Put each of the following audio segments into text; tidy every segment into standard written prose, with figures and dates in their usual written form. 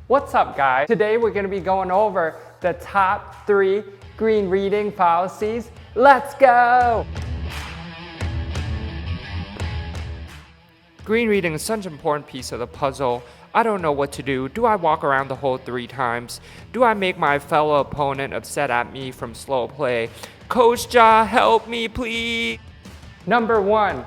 What's up, guys? Today we're going to be going over the top 3 green reading fallacies. Let's go! Green reading is such an important piece of the puzzle. I don't know what to do. Do I walk around the hole 3 times? Do I make my fellow opponent upset at me from slow play? Coach Ja, help me please! Number 1,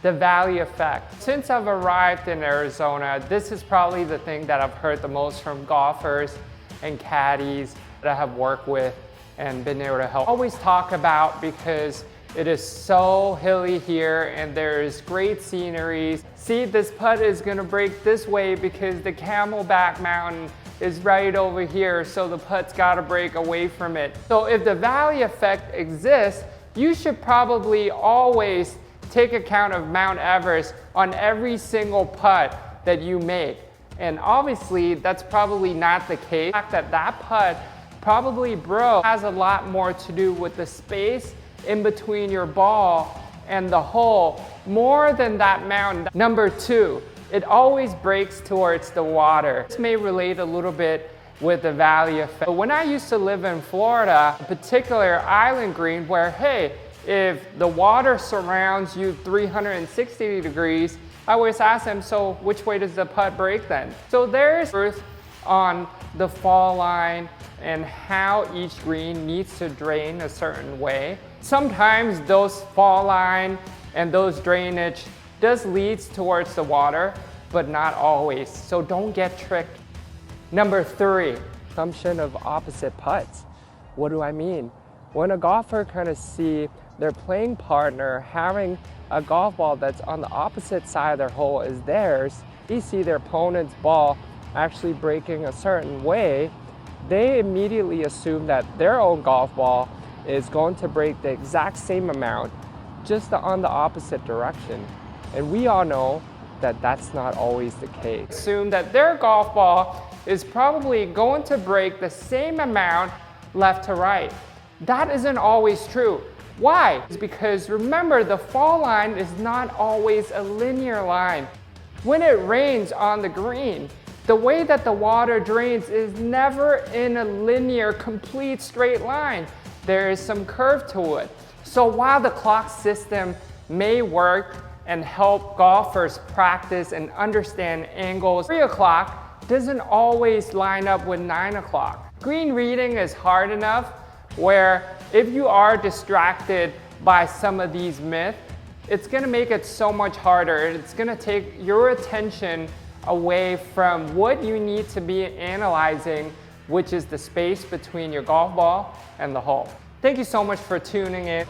the valley effect. Since I've arrived in Arizona, this is probably the thing that I've heard the most from golfers and caddies that I have worked with and been able to help. Always talk about because it is so hilly here and there's great sceneries. See, this putt is gonna break this way because the Camelback Mountain is right over here, so the putt's gotta break away from it. So if the valley effect exists, you should probably always take account of Mount Everest on every single putt that you make. And obviously, that's probably not the case. The fact that that putt probably broke has a lot more to do with the space in between your ball and the hole, more than that mountain. Number 2, it always breaks towards the water. This may relate a little bit with the valley effect. But when I used to live in Florida, a particular island green where, hey, if the water surrounds you 360 degrees, I always ask them, so which way does the putt break then? So there's truth on the fall line and how each green needs to drain a certain way. Sometimes those fall line and those drainage does leads towards the water, but not always. So don't get tricked. Number 3, assumption of opposite putts. What do I mean? When a golfer kind of see their playing partner having a golf ball that's on the opposite side of their hole as theirs, they see their opponent's ball actually breaking a certain way, they immediately assume that their own golf ball is going to break the exact same amount, just on the opposite direction. And we all know that that's not always the case. Assume that their golf ball is probably going to break the same amount left to right. That isn't always true. Why? It's because remember, the fall line is not always a linear line. When it rains on the green, the way that the water drains is never in a linear, complete straight line. There is some curve to it. So while the clock system may work and help golfers practice and understand angles, 3 o'clock doesn't always line up with 9 o'clock. Green reading is hard enough where if you are distracted by some of these myths, it's gonna make it so much harder. It's gonna take your attention away from what you need to be analyzing, which is the space between your golf ball and the hole. Thank you so much for tuning in.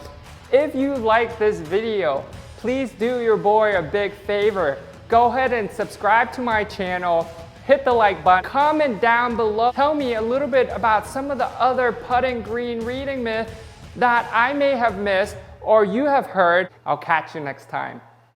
If you like this video, please do your boy a big favor. Go ahead and subscribe to my channel. Hit the like button, comment down below. Tell me a little bit about some of the other putting green reading myths that I may have missed or you have heard. I'll catch you next time.